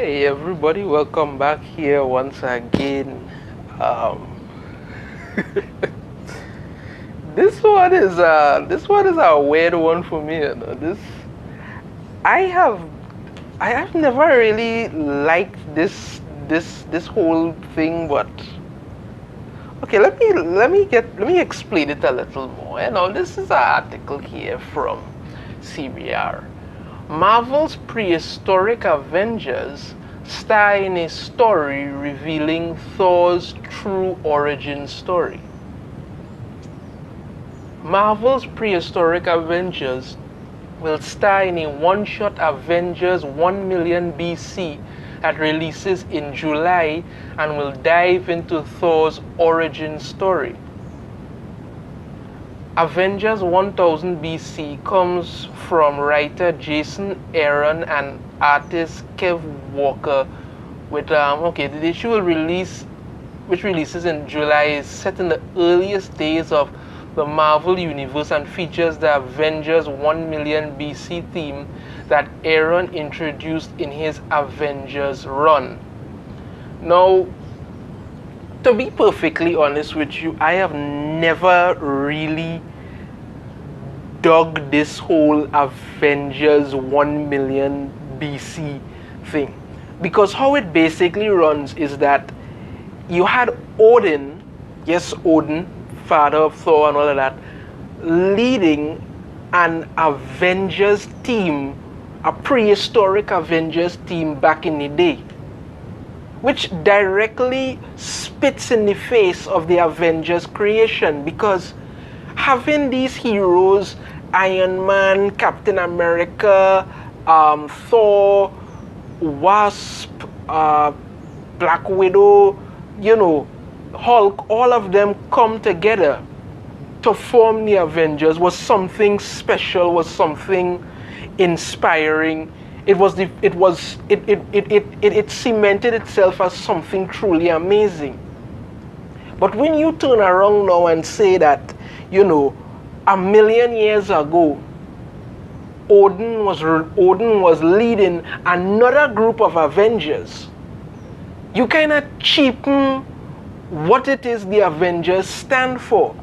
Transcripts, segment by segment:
Hey everybody, welcome back here once again. Um, this one is a weird one for me. I have I have never really liked this whole thing, but okay, let me explain it a little more. This is an article here from CBR. Marvel's Prehistoric Avengers star in a story revealing Thor's true origin story. Marvel's Prehistoric Avengers will star in a one-shot Avengers 1 million BC that releases in July and will dive into Thor's origin story. Avengers 1000 BC comes from writer Jason Aaron and artist Kev Walker with the issue will release which releases in July is set in the earliest days of the Marvel Universe and features the Avengers 1 million BC theme that Aaron introduced in his Avengers run. Now, to be perfectly honest with you, I have never really dug this whole Avengers 1 million BC thing. Because how it basically runs is that you had Odin, yes, Odin, father of Thor and all of that, leading an Avengers team, a prehistoric Avengers team back in the day, which directly spits in the face of the Avengers creation, because having these heroes, Iron Man, Captain America, Thor, Wasp, Black Widow, Hulk, all of them come together to form the Avengers was something special, was something inspiring. It cemented itself as something truly amazing. But when you turn around now and say that, a million years ago, Odin was leading another group of Avengers, you kind of cheapen what it is the Avengers stand for.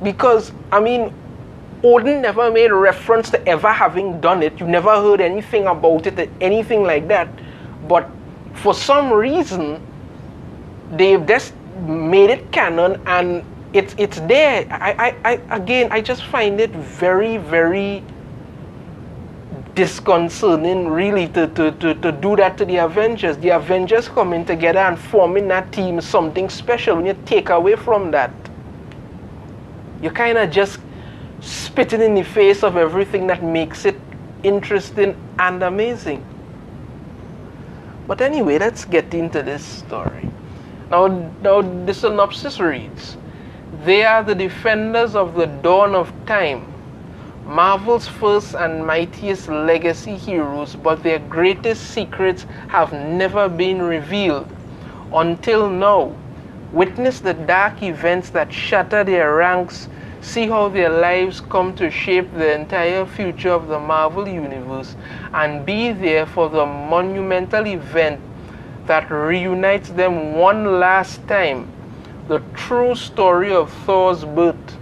Because, Odin never made reference to ever having done it. You never heard anything about it, anything like that. But for some reason, they've just made it canon and it's there. I just find it very, very disconcerting, really, to do that to the Avengers. The Avengers coming together and forming that team is something special. When you take away from that, you kind of just spitting in the face of everything that makes it interesting and amazing. But anyway, let's get into this story. Now the synopsis reads, "They are the defenders of the dawn of time, Marvel's first and mightiest legacy heroes, but their greatest secrets have never been revealed. Until now, witness the dark events that shatter their ranks, see how their lives come to shape the entire future of the Marvel Universe, and be there for the monumental event that reunites them one last time. The true story of Thor's birth."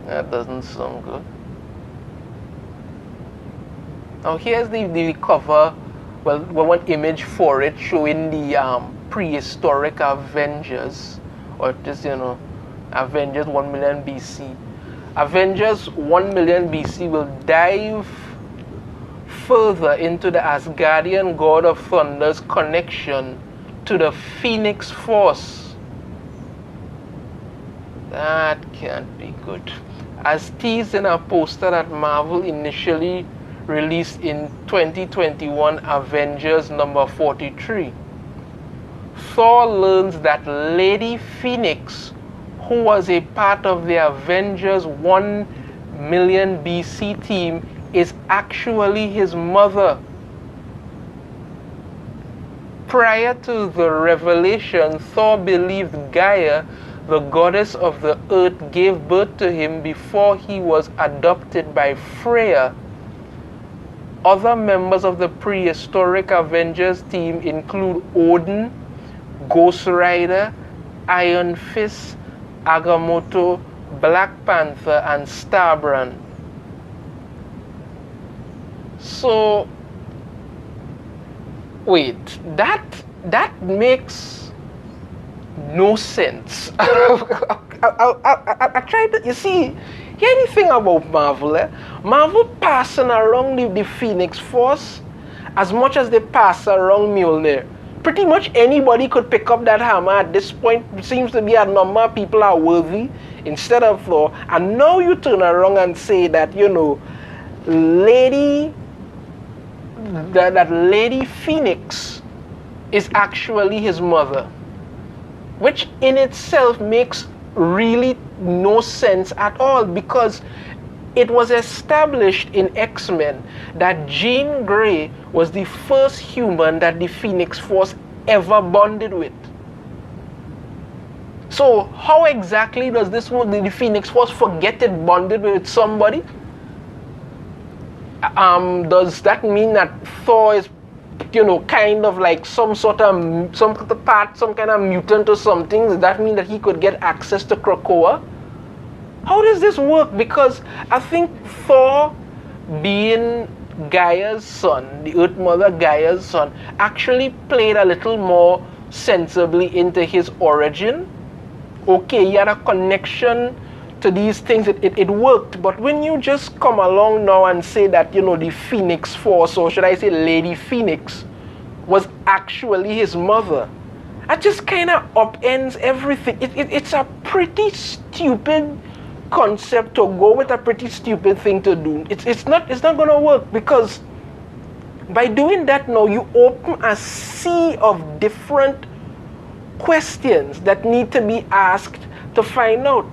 That doesn't sound good. Now here's the cover, one image for it showing the prehistoric Avengers, or just, Avengers 1 million BC. Avengers 1 million BC will dive further into the Asgardian god of thunder's connection to the Phoenix Force. That can't be good. As teased in a poster that Marvel initially released in 2021 Avengers number 43. Thor learns that Lady Phoenix, who was a part of the Avengers 1 million BC team, is actually his mother. Prior to the revelation, Thor believed Gaia, the goddess of the earth, gave birth to him before he was adopted by Freya. Other members of the Prehistoric Avengers team include Odin, Ghost Rider, Iron Fist, Agamotto, Black Panther, and Starbrand. So, wait, that makes no sense. I tried to, you see, anything about Marvel, Marvel passing around the Phoenix Force as much as they pass around Mjolnir. Pretty much anybody could pick up that hammer at this point. It seems to be a number of people are worthy instead of Thor. And now you turn around and say that, you know, that Lady Phoenix is actually his mother, which in itself makes really no sense at all, because it was established in X-Men that Jean Grey was the first human that the Phoenix Force ever bonded with. So how exactly does this work? Did the Phoenix Force forget it bonded with somebody? Does that mean that Thor is, you know, kind of like some kind of mutant or something? Does that mean that he could get access to Krakoa? How does this work? Because I think Thor, being Gaia's son, the Earth Mother Gaia's son, actually played a little more sensibly into his origin. Okay, he had a connection to these things, it worked. But when you just come along now and say that, you know, the Phoenix Force, or should I say Lady Phoenix, was actually his mother, that just kind of upends everything. It's a pretty stupid concept to go with, a pretty stupid thing to do. It's not going to work, because by doing that now you open a sea of different questions that need to be asked to find out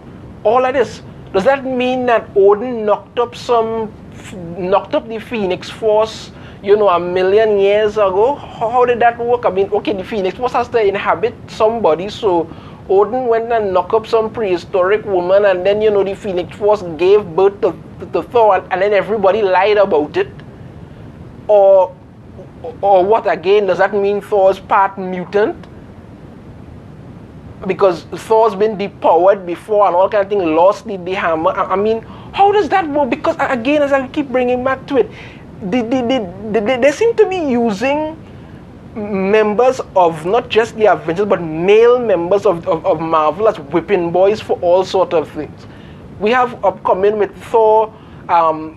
all of this. Does that mean that Odin knocked up the Phoenix Force, you know, 1,000,000 years ago? How did that work? I mean, okay, the Phoenix Force has to inhabit somebody, so Odin went and knocked up some prehistoric woman, and then, you know, the Phoenix Force gave birth to Thor, and then everybody lied about it? Or what again? Does that mean Thor's part mutant? Because Thor's been depowered before and all kind of things, lost the hammer. I mean, how does that work? Because again, as I keep bringing back to it, they seem to be using members of not just the Avengers, but male members of Marvel as whipping boys for all sorts of things. We have upcoming with Thor,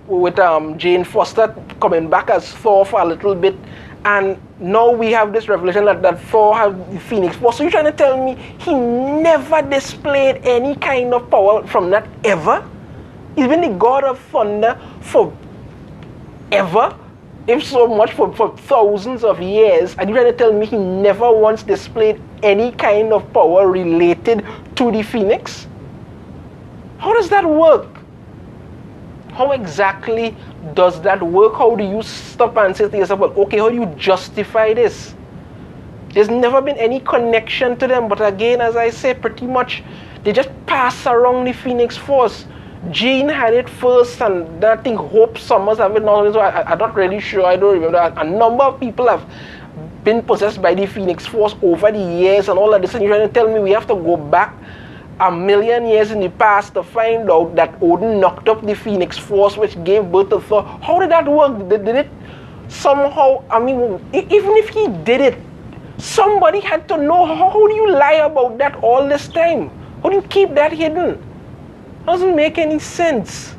with Jane Foster coming back as Thor for a little bit, and now we have this revelation that Thor has the Phoenix Force. So you're trying to tell me he never displayed any kind of power from that ever? He's been the god of thunder forever, if so much for thousands of years, and you're trying to tell me he never once displayed any kind of power related to the Phoenix? How does that work? How exactly does that work? How do you stop and say to yourself, well, okay, how do you justify this? There's never been any connection to them, but again, as I say, pretty much they just pass around the Phoenix Force. Jean had it first, and I think Hope Summers have it now. So I'm not really sure, I don't remember. A number of people have been possessed by the Phoenix Force over the years and all of this, and you're trying to tell me we have to go back 1,000,000 years in the past to find out that Odin knocked up the Phoenix Force, which gave birth to Thor? How did that work? Did it somehow, I mean, even if he did it, somebody had to know. How do you lie about that all this time? How do you keep that hidden? Doesn't make any sense.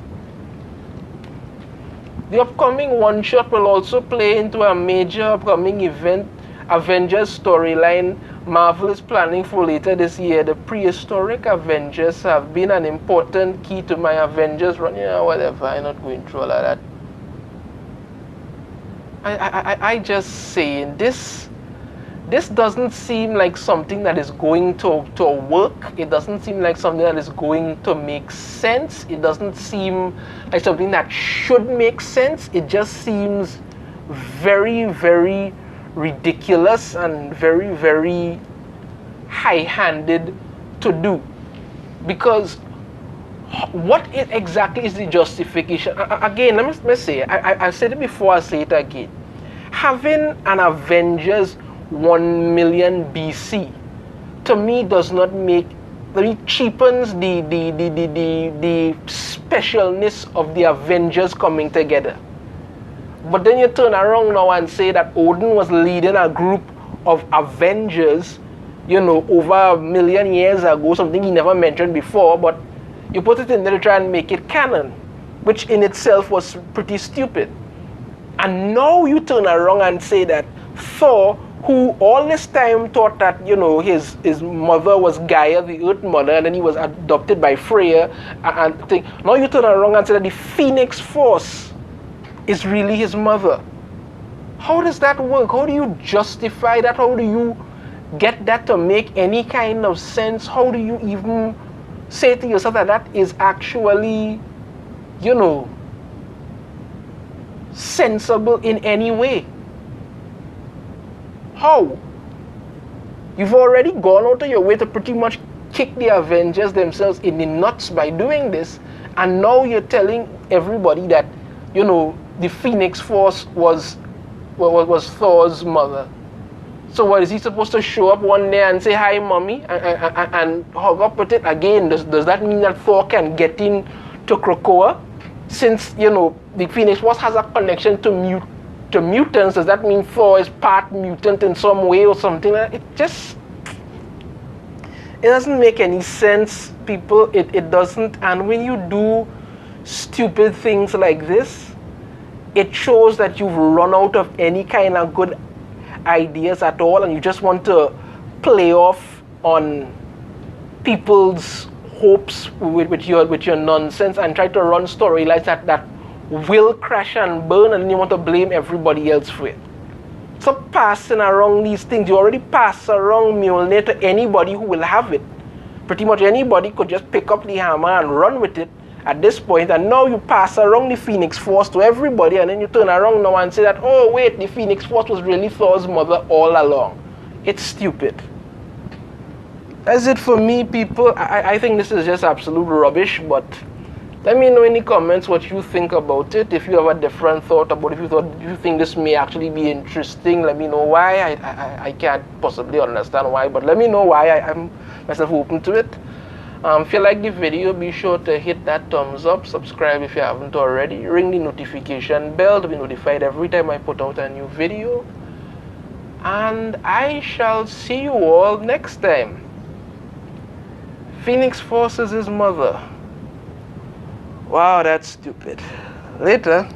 The upcoming one-shot will also play into a major upcoming event, Avengers storyline Marvel is planning for later this year. The Prehistoric Avengers have been an important key to my Avengers run. Yeah, whatever, I'm not going through all of that. I just saying, this doesn't seem like something that is going to work. It doesn't seem like something that is going to make sense. It doesn't seem like something that should make sense. It just seems very, very ridiculous and very, very high-handed to do. Because Exactly is the justification? Again, let me say, I said it before, I'll say it again. Having an Avengers 1 million BC, to me, does not make, it cheapens the specialness of the Avengers coming together. But then you turn around now and say that Odin was leading a group of Avengers, over 1 million years ago, something he never mentioned before, but you put it in there to try and make it canon, which in itself was pretty stupid. And now you turn around and say that Thor, who all this time thought that, his mother was Gaia, the Earth Mother, and then he was adopted by Freya, and thing. Now you turn around and say that the Phoenix Force is really his mother. How does that work? How do you justify that? How do you get that to make any kind of sense? How do you even say to yourself that that is actually, sensible in any way? How? You've already gone out of your way to pretty much kick the Avengers themselves in the nuts by doing this, and now you're telling everybody that, the Phoenix Force was Thor's mother. So what, is he supposed to show up one day and say, "Hi, mommy," and hug up with it again? Does that mean that Thor can get in to Krakoa? Since, the Phoenix Force has a connection to mutants, does that mean Thor is part mutant in some way or something? It doesn't make any sense, people. It doesn't. And when you do stupid things like this, it shows that you've run out of any kind of good ideas at all, and you just want to play off on people's hopes with your nonsense and try to run storylines that will crash and burn, and then you want to blame everybody else for it. Stop passing around these things. You already pass around Mjolnir to anybody who will have it. Pretty much anybody could just pick up the hammer and run with it at this point, and now you pass around the Phoenix Force to everybody, and then you turn around now and say that, oh wait, the Phoenix Force was really Thor's mother all along. It's stupid. That's it for me, people. I think this is just absolute rubbish, but let me know in the comments what you think about it. If you have a different thought about it, if you think this may actually be interesting, let me know why. I can't possibly understand why, but let me know why. I'm myself open to it. If you like the video, be sure to hit that thumbs up, subscribe if you haven't already, ring the notification bell to be notified every time I put out a new video, and I shall see you all next time. Phoenix Force is his mother. Wow, that's stupid. Later.